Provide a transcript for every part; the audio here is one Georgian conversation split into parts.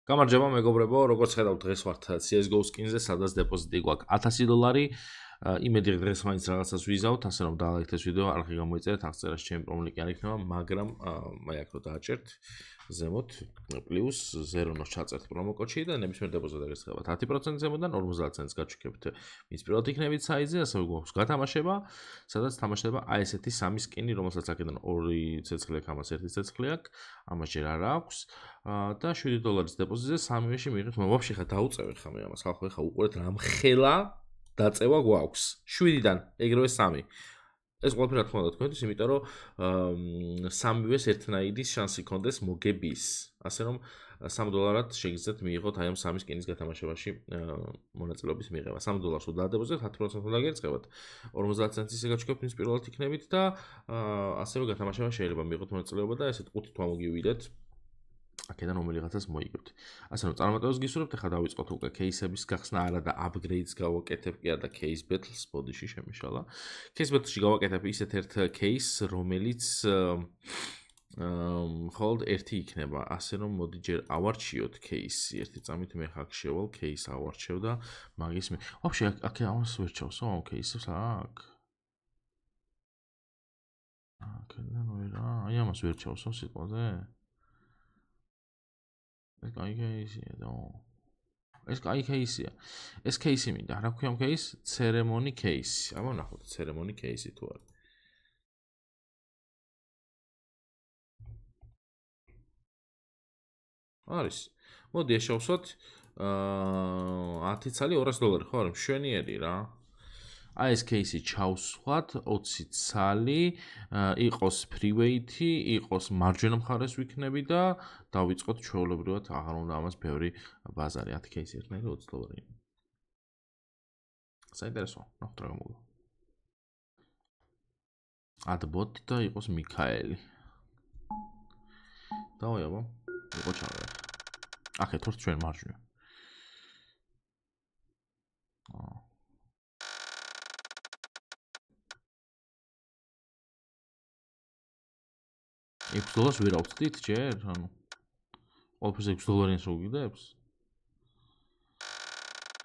გამარჯობა მეგობრებო, როგორც ხედავთ დღეს ვართ CS:GO skin-ზე, სადაც დეპოზიტი გვაქვს $1000. იმედი დღეს მაინც რაღაცას ვიზავთ, ასე რომ დალაიქეთ ეს ვიდეო, არხი გამოიწერეთ, აღწერაში ჩემი პრომლინკი არ იქნება, მაგრამ მე აქ რო დააჭერთ ზემოთ პლუს 0-ს ჩაწერთ პრომოკოდში და ნებისმიერ დეპოზიტზე გესხება 10% ზემოდან 50 ცენტს გაჩვენებთ. მის პირველად იქნებით საიზზე, ასევე გვაქვს გათამაშება, სადაც თამაშდება აი ესეთი სამი სკინი, რომელსაც აქედან 2 ცეცხლი აქვს, ამას 1 ცეცხლი აქვს, ამას ჯერ არ აქვს. და $7 დეპოზიტზე სამივეში მიიღეთ. ვაფშე ხა დაუწევენ ხა მე ამას. ხალხო ხა უყურეთ რამხელა დაწევა გვაქვს. 7-დან ეგრევე 3. ეს ყველაფერი რა თქმა უნდა თქვენთვის, იმიტომ რომ სამივეს ერთნაირი შანსი გქონდეს მოგების. ასე რომ $3 შეგიძლიათ მიიღოთ აი ამ სამი სკინის გათამაშებაში მონაწილეობის მიღება. $3 უნდა დადეპოზიტოთ, 10% უნდა გერწყებათ. 50 ცენტის გაჩვენებთ მის პირველად იქნებით და ასევე გათამაშება შეიძლება მიიღოთ მონაწილეობა და ესეთ 5 თვა მოგივიდეთ. აქედან რომელიღაცას მოიგებთ. ასე რომ წარმატებას გისურვებთ, ახლა დავიწყოთ უკვე кейსების გახსნა, არა და upgrades გავაკეთებ კი არა და case battles ბოდიში შემიშალა. case battle-ში გავაკეთებ ისეთ ერთ case, რომელიც მხოლოდ ერთი იქნება. ასე რომ მოდი ჯერ ავარჩიოთ case-ი. ერთი წამით მე ხაკ შევალ case ავარჩევ და მაგის მე. ვაფშე აქ ამას ვერ ჩავსო ამ case-ს აქ. აქედან ვერა. აი ამას ვერ ჩავსო სიტყვაზე. ეს კაი кейსია და ეს კაი кейსია. ეს кейსი მინდა, რა ქვია ამ кейს? ceremony кейსი. აბა ნახოთ ceremony кейსი თუ არა. არის. მოდი ეს შევსვათ 10 ცალი $200 ხო არა? მშვენიერი რა. აი ეს кейსი ჩავსვათ 20 ცალი, იყოს freeway-ი, იყოს მარჯვენა მხარეს ვიქნები და დავიწყოთ ჩვეულებრივად, აღარ უნდა ამას ბევრი ბაზარი, 10 кейსი ერთნაირი $20. საინტერესო, ნახოთ რა გამოგვა. adbot და იყოს მიქაელი. დავაი აბა, იყო ჩავე. აქეთ ვართ ჩვენ მარჯვენა. $6 ვერ ავწდით ჯერ, ანუ ყველაფერს $6-იანს რო გიგდებს?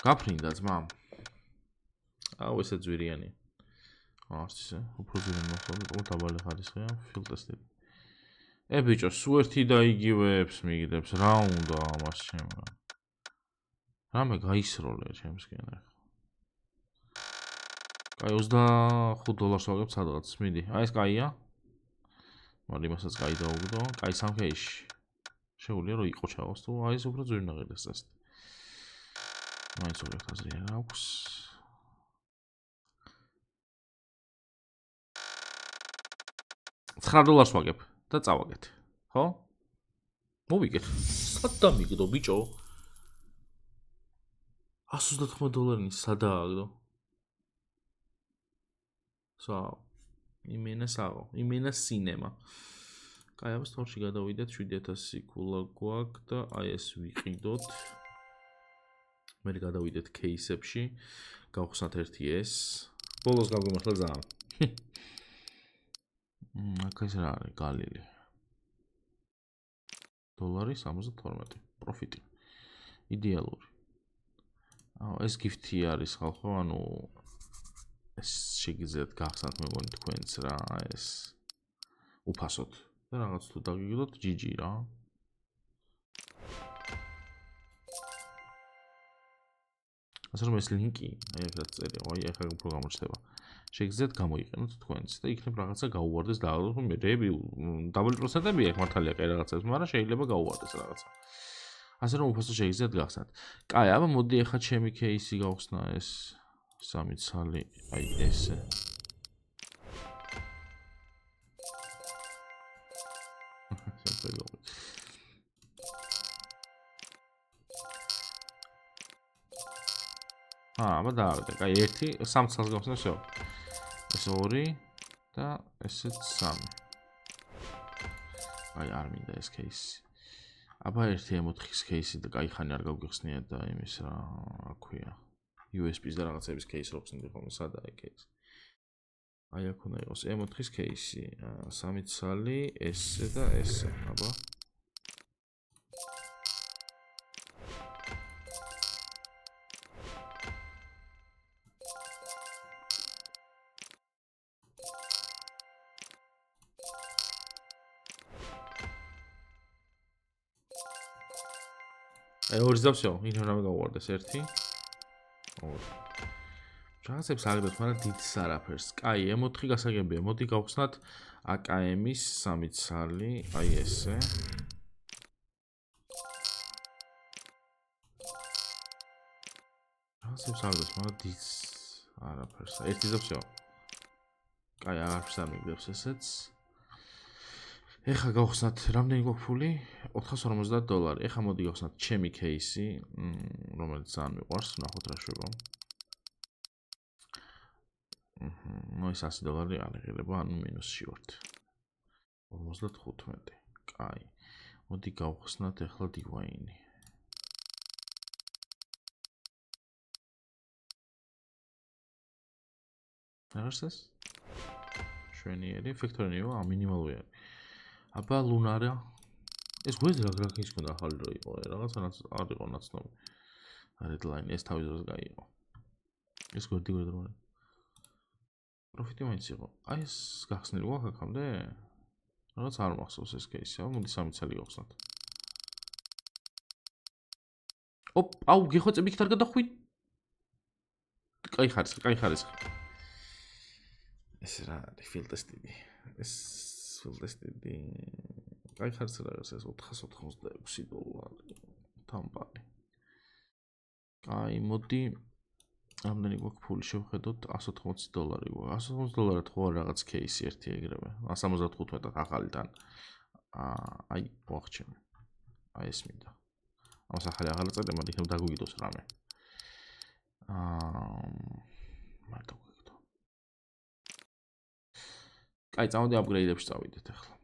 გაფრინდა ძმა. აუ ესე ძვირიანი. არც ისე, უფრო ძვირიანი მოხდა, უფრო დაბალი ხარისხია, ფილტესტი. ბიჭო, სულ ერთი და იგივეებს მიგდებს, რა უნდა ამას ჩემო? რამე გაისროლე ჩემსკენ ახლა. კაი $25 ვაგებ სადღაც, მიდი. აი ეს კაია. მაგრამ იმასაც კაი დაუგდო, კაი სამ кейსში. შეუძლია რომ იყო ჩავოს თუ აი ეს უფრო ძვირი უნდა ღირდეს ეს. მაინც 2000 არ აქვს. $9 ვაგებ და წავაგეთ. ხო? მოვიგეთ. სად დამიგდო ბიჭო? $199 სადაა? იმენა სინემა. კაი, აბა სტორში გადავიდეთ, 7000 კულა გვაქვს და აი ეს ვიყიდოთ. მე გადავიდეთ кейსებში, გავხსნათ ერთი ეს. ბოლოს გავიმართლა ძალიან. აქ ეს რა არის? გალილი. $72 პროფიტი. იდეალური. ეს გიფტი არის ხალხო, ანუ ეს შეგიძლიათ გახსნათ მეგონი თქვენც რა, ეს უფასოდ და რაღაც თუ დაგიგდოთ GG რა. ასე რომ ეს ლინკი, აი აქ დაწერია, აი ახლა უფრო გამოჩნდება. შეგიძლიათ გამოიყენოთ თქვენც და იქნებ რაღაცა გაუვარდეს და მე დაბალი პროცენტები აქვს მართალია კაი რაღაცებს, მაგრამ შეიძლება გაუვარდეს რაღაცა. ასე რომ უფასოდ შეგიძლიათ გახსნათ. კაი, აბა მოდი ახლა ჩემი кейსი გავხსნა ეს 3 ცალი, აი ესე. აბა დავიდე. კაი, 1 3 ცალს გავხსნა, всё. ეს 2 და ესეც 3. აი არ მინდა ეს кейსი. აბა 1 M4-ის кейსი და კაი ხანი არ გავგიხსნიათ და იმის რა ქვია. USB-ს და რაღაცების кейსი რო ხსნით ხოლმე, სადაა кейსი. აი აქ უნდა იყოს M4-ის кейსი, 3 ცალი, ესე და ესე, აბა. აი ორი დავსო, იქნებ რა გავუვარდეს ერთი. ორი. რაღაცებს აგდოთ, მაგრამ დიდს არაფერს. კაი, M4 გასაგებია. მოდი გავხსნათ AKM-ის 3 ცალი, აი ესე. რაღაცებს აგდოთ, მაგრამ დიდს არაფერს. ერთი დავსო. კაი, არაფერს არ მიგდებს ესეც. ეხა გავხსნათ რამდენი გვაქვს ფული? $450. ეხა მოდი გავხსნათ ჩემი кейსი, რომელიც ძალიან მიყვარს, ნახოთ რა შვება. ნუ ეს $100 არ იღება, ანუ მინუსში ვართ. 55. კაი. მოდი გავხსნათ ეხლა დივაინი. არის ეს? შვენიერი, ფექტორინიო, მინიმალური. აბა ლუნარა. ეს გვერდი რა გრაფიკის ქონდა ახალი რო იყო, რაღაცა არ იყო ნაცნობი. Redline ეს თავის დროს გაიყო. ეს გვერდი რო. პროფიტი მაინც იყო. აი ეს გახსნილი გვაქვს აქამდე? რაღაც არ მახსოვს ეს кейსი, მოდი 3 ცალი გავხსნათ. აუ, გიხოცები იქ არ გადახვიდ. კაი ხარისხი. ეს რა არის ფილტესტიდი. ეს ფილტესტიდი. კაი ხარისხი რაღაც ეს $486 თამბანი. კაი, მოდი ამდენი გვაქვს ფული შევხედოთ $180 გვაქვს. $180 ხო რაღაც кейსი ერთი ეგრევე. 175 ახალიდან. აი, ვახჩემ. აი ეს მინდა. ამას ახალი აღარ წადე, მოდი იქნებ დაგვიგდოს რამე. მარტო გვიგდო. კაი, წამოდი აპგრეიდებში წავიდეთ ახლა.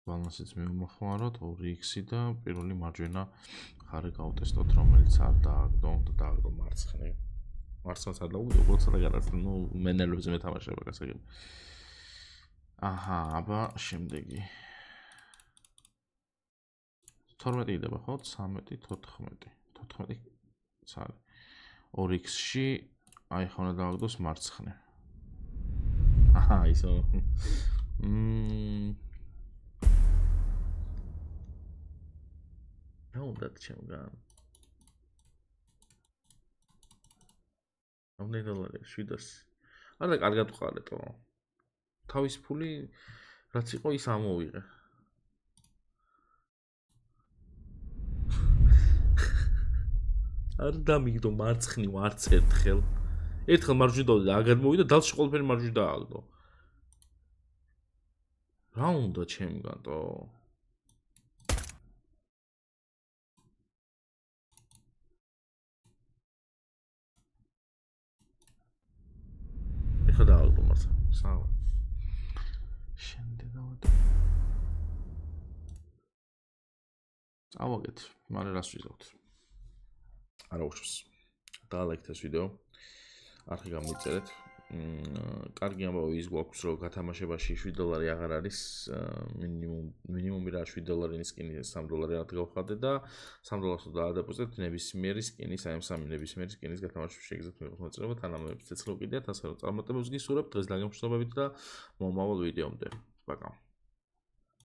ბალანსიც მივმოხმაროთ 2x და პირველი მარჯვენა ხარი გავტესტოთ, რომელიც არ დააგდო, დააგდო მარცხნივ. მარცხნივ არ დაუგდო, უბრალოდ სადა გადაწყდა, ნუ მენელებზე მეთამაშება გასაგები. აჰა, აბა შემდეგი. 12 იდება ხო? 13, 14. 14 ცალი. 2x-ში აი ხომ დააგდოს მარცხნივ. აჰა, ისო. უნდა ჩემგან. $7. 700. არა, კარგად ვყარეთო. თავის ფული რაც იყო ის ამოვიღე. არ დამიგდო მარცხნივ არც ერთხელ. ერთხელ მარჯვნივ დავდი და აგად მოვიდა, დალში ყველაფერი მარჯვნივ დააგდო. რა უნდა ჩემგანო? ეხლა დააგდო მარცხნივ. სავა. შენდებოდა. წავაგეთ, მალე რას ვიზავთ? არა უშვს. დაალაიქეთ ეს ვიდეო. არხი გამოიწერეთ. კარგი ამბავი ის გვაქვს, რომ გათამაშებაში $7 აღარ არის, მინიმუმი რა $7 სკინი $3 არ გავხადე და $3 დაადეპოზიტეთ ნებისმიერი სკინის, აი ამ სამი ნებისმიერი სკინის გათამაშებაში შეგიძლიათ მიიღოთ მოწონება, თანამედროვე ცეცხლო კიდეათ, ასე რომ წარმატებებს გისურვებთ დღეს დაგემშვიდობებით და მომავალ ვიდეომდე. პაკა.